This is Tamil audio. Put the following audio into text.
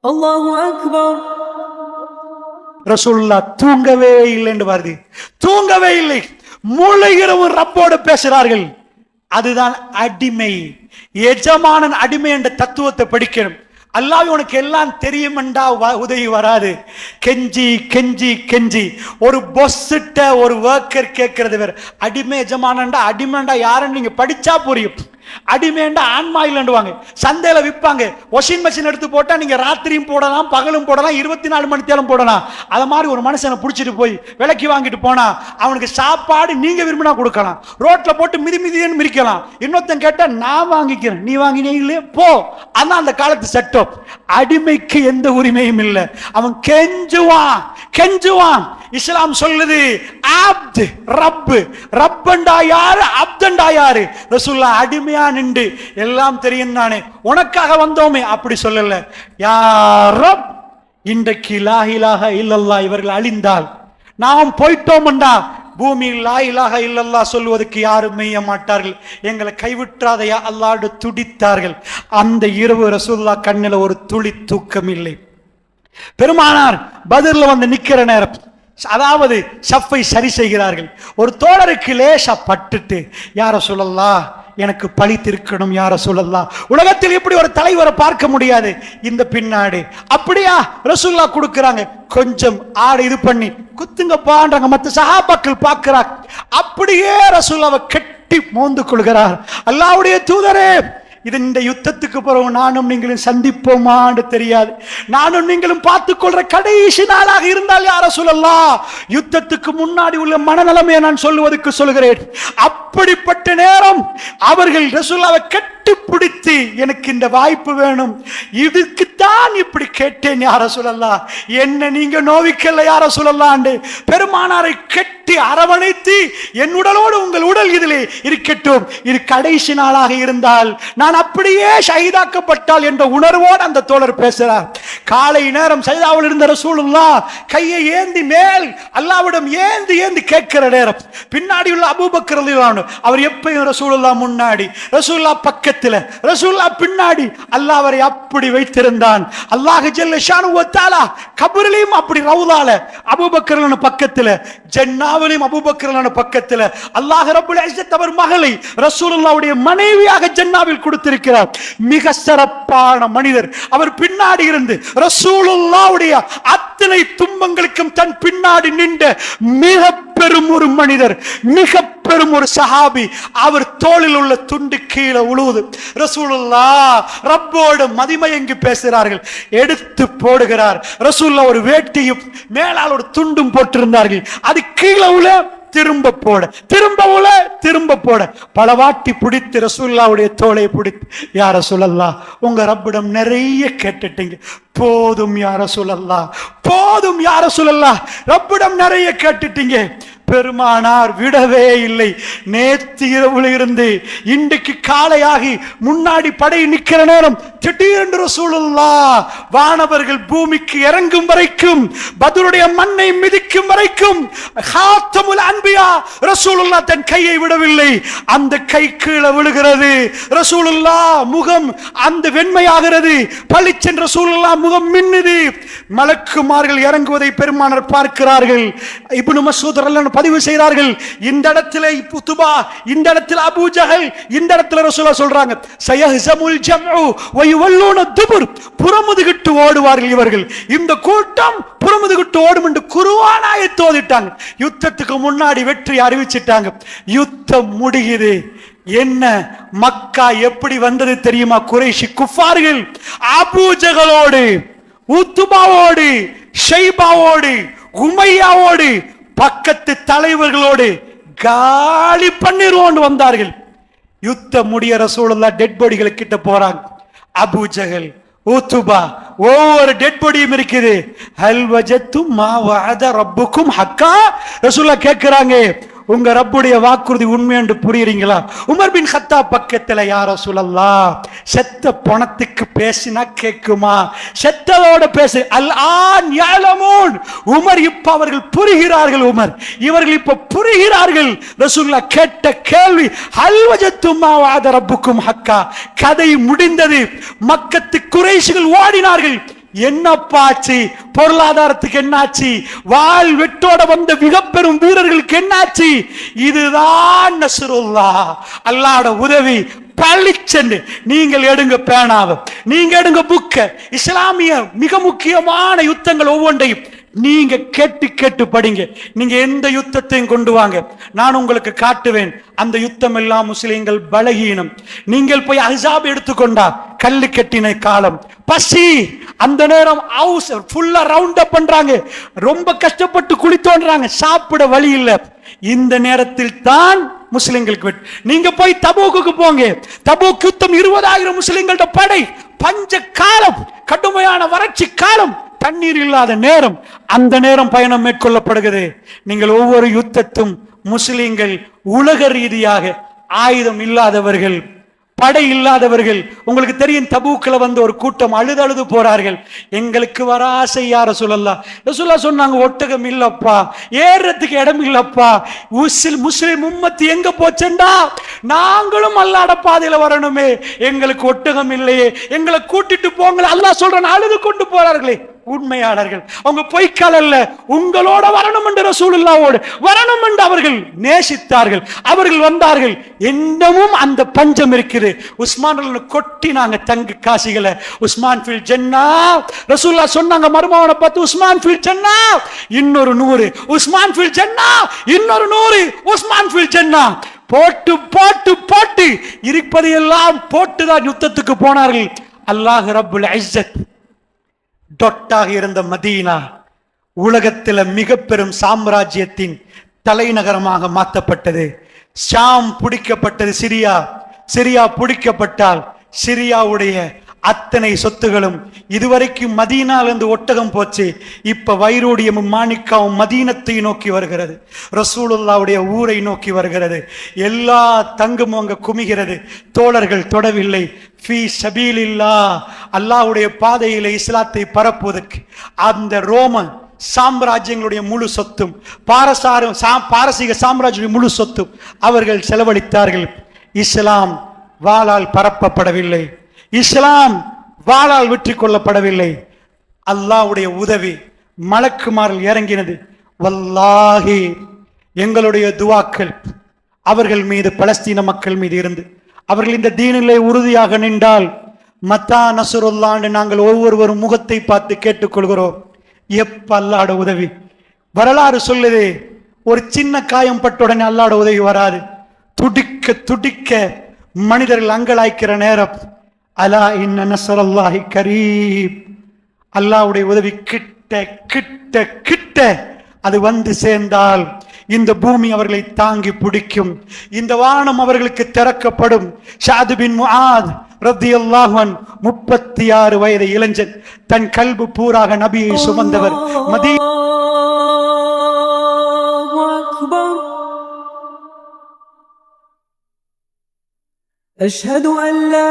அல்லாஹு அக்பர். ரசூலுல்லாஹ் தூங்கவே இல்லை என்று வருது. தூங்கவே இல்லை, முழு இரவு ரப்போடு பேசுகிறார்கள். அதுதான் அடிமை. எஜமானன் அடிமை என்ற தத்துவத்தை படிக்கணும். அல்லாஹ் உனக்கு எல்லாம் தெரியுமெண்டா உதவி வராது. கெஞ்சி கெஞ்சி கெஞ்சி ஒரு பொஸ்ஸிட்ட ஒரு ஒர்க்கர் கேட்கறது வேற. அடிமை எஜமானண்டா அடிமைண்டா யாருன்னு நீங்க படிச்சா புரியும். அடிமைண்டா ஆன்மா இல்லைண்டுவாங்க. சந்தையில விற்பாங்க. வாஷிங் மிஷின் எடுத்து போட்டா நீங்க ராத்திரியும் போடலாம், பகலும் போடலாம், 24 மணி நேரம் போடலாம். அது மாதிரி ஒரு மனுஷனை பிடிச்சிட்டு போய் விலைக்கு வாங்கிட்டு போனா அவனுக்கு சாப்பாடு நீங்க விரும்பினா கொடுக்கலாம். ரோட்ல போட்டு மிதி மிதின்னு மிதிக்கலாம். இன்னொருத்தன் கேட்டா நான் வாங்கிக்கிறேன், நீ வாங்கினீங்களே போ. அதான் அந்த காலத்து சட்டம். அடிமைக்கு எந்த உரிமையும் இல்லை. அவன் கெஞ்சுவான் கெஞ்சுவான். இஸ்லாம் சொல்லுது அப்து ரப்பு. ரப்பண்டா யாரு, அப்தண்டா யாரு? ரசூலுல்லாஹ் அடிமையா நின்று எல்லாம் தெரியும் தானே, உனக்காக வந்தோமே அப்படி சொல்லல. யா ரப், இன்றைக்கு லா இலாஹ இல்லல்லாஹ் இவர்கள் அழிந்தால் நாம் போயிட்டோம்டா பூமியில் லா இலாஹ இல்லல்லாஹ் சொல்வதற்கு யாரும் மெய்ய மாட்டார்கள். எங்களை கைவிட்டாதையா அல்லாஹ்டு துடித்தார்கள். அந்த இரவு ரசூலுல்லாஹ் கண்ணில் ஒரு துளி தூக்கம் இல்லை. பெருமானார் பத்ர்ல வந்து நிக்கிற நேரம், அதாவது ஷஃபை சரி செய்கிறார்கள். ஒரு தோழருக்கு லேசா பட்டுட்டு, யார சொல்லலாம் எனக்கு பழி திருக்கணும், யார சொல்லலாம் உலகத்தில் இப்படி ஒரு தலைவரை பார்க்க முடியாது இந்த பின்னாடி. அப்படியா ரசூலுல்லாஹ் கொடுக்கிறாங்க. கொஞ்சம் ஆடு இது பண்ணி குத்துங்கப்பான்றாங்க. மற்ற சஹாபாக்கள் பார்க்கிறார். அப்படியே ரசூலுல்லாஹ்வை கட்டி மோந்து கொள்கிறார். அல்லாஹ்வுடைய தூதரே, இது இந்த யுத்தத்துக்கு பிறகு நானும் நீங்களும் சந்திப்போமான்னு தெரியாது. நானும் நீங்களும் பார்த்துக் கொள்ற கடைசி நாளாக இருந்தால் யார சொல்லலாம். யுத்தத்துக்கு முன்னாடி உள்ள மனநலமையை நான் சொல்லுவதற்கு சொல்கிறேன். அப்படிப்பட்ட நேரம் அவர்கள் ரசூலுல்லாஹ்வை கட்டிப்பிடித்து, எனக்கு இந்த வாய்ப்பு வேணும், இதுக்குத்தான் இப்படி கேட்டேன் யார சொல்லலாம், என்ன நீங்க நோவிக்கல யார சொல்லலாம். பெருமானாரை கட்டி அரவணைத்து, என் உடலோடு உங்கள் உடல் இதிலே இருக்கட்டும், இது கடைசி நாளாக இருந்தால் நான் அப்படியே ஷஹீதாக்கப்பட்டால் என்ற உணர்வோடு அந்த தோழர் பேசுறார். காலை நேரம் சஜதாவில் இருந்த ரசூலுல்லாஹ் கையை ஏந்தி மேல் அல்லாஹ்விடம் ஏந்தி ஏந்தி கேட்கிற நேரம், பின்னாடி உள்ள அபூபக்கர் ரலியல்லாஹு அன்ஹு அவர் எப்பயும் ரசூலுல்லாஹ் முன்னாடி, ரசூலுல்லாஹ் பக்கத்துல, ரசூலுல்லாஹ் பின்னாடி அல்லாஹ் அவரை அப்படி வைத்திருந்தான். அல்லாஹ் ஜல்ல ஷானு வ தஆலா கபரிலும் அப்படி ரவுதால அபூபக்கர் ரலியல்லாஹு பக்கத்துல, ஜன்னாவிலும் அபூபக்கர் ரலியல்லாஹு பக்கத்துல. அல்லாஹ் ரப்புல் இஸ்ஸத் அவர் மகளை ரசூலுல்லாஹ்வுடைய மனைவியாக ஜன்னாவில் கொடுத்திருக்கிறார். மிக சிறப்பான மனிதர். அவர் பின்னாடி இருந்து ரசூலுல்லாஹ்வுடைய அத்தனை துன்பங்களுக்கும் தன் பின்னாடி நின்ற மிக பெரும் ஒரு மனிதர், மிக பெரும் ஒரு சஹாபி. அவர் தோளில் உள்ள துண்டு கீழே உழுவுது. ரசூலுல்லாஹ் ரப்போடு மதிமயங்கி பேசுகிறார்கள். எடுத்து போடுகிறார். ரசூலுல்லாஹ் ஒரு வேட்டியும் மேலால் ஒரு துண்டும் போட்டிருந்தார்கள். அது கீழே உள்ள திரும்ப போட, திரும்ப உல திரும்ப போட, பல வாட்டி பிடித்து ரசூலுல்லாஹ்வுடைய தோளை பிடித்து, யா ரசூலல்லாஹ் உங்க ரப்பிடம் நிறைய கேட்டுட்டீங்க, போதும் யா ரசூலல்லாஹ், போதும் யா ரசூலல்லாஹ், ரப்பிடம் நிறைய கேட்டுட்டீங்க. பெருமானார் விடவே இல்லை. நேற்று இரவுல இருந்து இன்றைக்கு காலையாகி முன்னாடி படை நிக்கிற நேரம் திடீரென்று ரசூலுல்லாஹ் வானவர்கள் பூமிக்கு இறங்கும் வரைக்கும், பத்ருடைய மண்ணை மிதிக்கும் வரைக்கும் ஹாத்தமுல் அன்பியா ரசூலுல்லாஹ் தன் கையை விடவில்லை. அந்த கை கீழே விழுகிறது. ரசூலுல்லாஹ் முகம் அந்த வெண்மையாகிறது. பளிச்சென்ற ரசூலுல்லாஹ் முகம் மின்னுது. மலக்குமார்கள் இறங்குவதை பெருமானார் பார்க்கிறார்கள். இப்னு மஸ்ஊத் ரலியல்லாஹு பதிவு செய்கிறார்கள். இந்த இடத்துல உத்பா, இந்த இடத்துல அபூ ஜஹல், இந்த இடத்துல ரசூலுல்லாஹ் சொல்றாங்க சயஹ்ஸமுல் ஜம்உ வ யுவல்லூன துபுர், புறமுதுகிட்டு ஓடுவார்கள் இவர்கள், இந்த கூட்டம் புறமுதுகிட்டு ஓடும் என்று குர்ஆன் ஆயத்து ஓதிட்டாங்க. யுத்தத்துக்கு முன்னாடி வெற்றி அறிவிச்சிட்டாங்க. யுத்தம் முடியுது. என்ன மக்கா எப்படி வந்தது தெரியுமா? குறைஷி குஃபார்கள் அபூ ஜஹலோடு, உத்பாவோடு, ஷைபாவோடு, உமையாவோடு, பக்கத்து தலைவர்களோடு காலி பண்ணிடுவோம் வந்தார்கள். யுத்தம் முடிய ரசூலுல்லாஹ் டெட் பாடிகள் கிட்ட போறாங்க. அபூ ஜஹல், உத்பா, ஒவ்வொரு டெட் பாடியும் இருக்குது. ஹல் வஜத்தும் மா வஅத ரப்புக்கும் ஹக்கா, ரசூலுல்லாஹ் கேக்குறாங்க, உங்க ரப்புடைய வாக்குறுதி உண்மை என்று புரியுறீங்களா? உமர் பின் கத்தாப் பக்கத்துல, யா ரசூலல்லாஹ் செத்த பணத்துக்கு பேசினா கேக்குமா? செத்ததோட பேசு. அல் ஆன் யஅலமூன், உமர் இப்ப அவர்கள் புரிகிறார்கள். உமர் இவர்கள் இப்ப புரிகிறார்கள். ரசூலுல்லாஹ் கேட்ட கேள்வி ஹல் வஜத்தும் மா வஅத ரப்புக்கும் ஹக்கா. கதை முடிந்தது. மக்கத்து குறைஷிகள் ஓடினார்கள். என்னப்பாச்சு, பொருளாதாரத்துக்கு என்னாச்சு, வாழ் வெட்டோட வந்த மிக பெரும் வீரர்களுக்கு என்னாச்சு? இதுதான் நஸ்ருல்லாஹ், அல்லாஹ்வுடைய உதவி. பளிச்சென்று நீங்கள் எடுங்க பேனாவை, நீங்க எடுங்க புக்க, இஸ்லாமிய மிக முக்கியமான யுத்தங்கள் ஒவ்வொன்றையும் நீங்க கேட்டு கேட்டு படிங்க. நீங்க எந்த யுத்தத்தையும் கொண்டு வாங்க, நான் உங்களுக்கு காட்டுவேன். அந்த யுத்தம் எல்லாம் முஸ்லிம்கள் பலகீனம். நீங்கள் போய் அஹ்ஸாப் எடுத்துக்கொண்டா கல்லு கட்டின காலம், பசி, அந்த நேரம் ஹவுஸ் ஃபுல்லா ரவுண்ட் அப் பண்றாங்க, ரொம்ப கஷ்டப்பட்டு குழி தோன்றாங்க, சாப்பிட வழி இல்லை. இந்த நேரத்தில் தான் முஸ்லிம்களுக்கு நீங்க போய் தபூக்குக்கு போங்க. தபூக் யுத்தம் 20,000 முஸ்லிம்களோட படை, பஞ்ச காலம், கடுமையான வறட்சி காலம், தண்ணீர் இல்லாத நேரம், அந்த நேரம் பயணம் மேற்கொள்ளப்படுகிறது. நீங்கள் ஒவ்வொரு யுத்தத்தும் முஸ்லிம்கள் உலக ரீதியாக ஆயுதம் இல்லாதவர்கள், படை இல்லாதவர்கள். உங்களுக்கு தெரியும், தபூக்கில் வந்து ஒரு கூட்டம் அழுது அழுது போறார்கள். எங்களுக்கு வர ஆசை யா ரசூலல்லாஹ். ரசூலுல்லாஹ் சொன்னாங்க, ஒட்டகம் இல்லப்பா, ஏறதுக்கு இடம் இல்லப்பா. முஸ்லிம் உம்மத்து எங்க போச்சண்டா, நாங்களும் அல்லாஹ்வுடைய பாதையில வரணுமே, எங்களுக்கு ஒட்டகம் இல்லையே, எங்களை கூட்டிட்டு போங்களே. அல்லாஹ் சொல்றான், அழுது கொண்டு போறார்களே. உண்மையாளர்கள் அவங்க பொய்க்கால் அல்ல, உங்களோட வரணும் என்று ரசூலுல்லாஹ்வோடு வரணும் என்று அவர்கள் நேசித்தார்கள். அவர்கள் வந்தார்கள். இன்னமும் அந்த பஞ்சம் இருக்குது. உஸ்மான் கொட்டினாங்க தங்க காசிகளை. உஸ்மான் ஃபில் ஜன்னா, ரசூலுல்லாஹ் சொன்னாங்க மர்மவனை பார்த்து, உஸ்மான் ஃபில் ஜன்னா, இன்னொரு 100, உஸ்மான் ஃபில் ஜன்னா, இன்னொரு 100, உஸ்மான் ஃபில் ஜன்னா. போட்டு போட்டு போட்டு இருப்பதையெல்லாம் போட்டுதான் யுத்தத்துக்கு போனார்கள். அல்லாஹ் ரப்புல் இஸ்ஸத் டொட்டாக இருந்த மதீனா உலகத்தில் மிக பெரும் சாம்ராஜ்யத்தின் தலைநகரமாக மாற்றப்பட்டது. ஷாம் பிடிக்கப்பட்டது, சிரியா பிடிக்கப்பட்டால் சிரியாவுடைய அத்தனை சொத்துகளும், இதுவரைக்கும் மதீனாலிருந்து ஒட்டகம் போச்சு, இப்ப வைரோடியமும் மாணிக்காவும் மதீனத்தை நோக்கி வருகிறது, ரசூலுல்லாஹ்வுடைய ஊரை நோக்கி வருகிறது. எல்லா தங்கமும் அங்க குமிகிறது. தோழர்கள் தொடவில்லை. ஃபீ சபீலில்லாஹ், அல்லாஹ்வுடைய பாதையிலே இஸ்லாத்தை பரப்புவதற்கு அந்த ரோம சாம்ராஜ்யங்களுடைய முழு சொத்தும், பாரசீக சாம்ராஜ்ய முழு சொத்தும் அவர்கள் செலவழித்தார்கள். இஸ்லாம் வாளால் பரப்பப்படவில்லை, இஸ்லாம் வாளால் வெற்றி கொள்ளப்படவில்லை. அல்லாஹ்வுடைய உதவி மலக்குமாரில் இறங்கினது. வல்லாஹி, எங்களுடைய துவாக்கள் அவர்கள் மீது, பலஸ்தீன மக்கள் மீது இருந்து அவர்கள் இந்த தீனிலே உறுதியாக நின்றால், மத்தா நஸ்ருல்லாஹ் நாங்கள் ஒவ்வொருவரும் முகத்தை பார்த்து கேட்டுக்கொள்கிறோம். எப்ப அல்லாஹ்வுடைய உதவி? வரலாறு சொல்லுது, ஒரு சின்ன காயம் பட்ட உடனே அல்லாஹ்வுடைய உதவி வராது. துடிக்க துடிக்க மனிதர்கள் அங்கலாய்க்கிற நேரம், அலா இன்ன நஸ்ரல்லாஹி கரீப், அல்லாஹ்வுடைய உதவி கிட்ட கிட்ட கிட்ட அது வந்து சேர்ந்தால் இந்த பூமி அவர்களை தாங்கி பிடிக்கும், இந்த வானம் அவர்களுக்கு திறக்கப்படும். ஷாது பின் முஆத் ரலியல்லாஹு அன்ஹு 36 வயது இளைஞன், தன் கல்பு பூராக நபியை சுமந்தவர். أشهد أن لا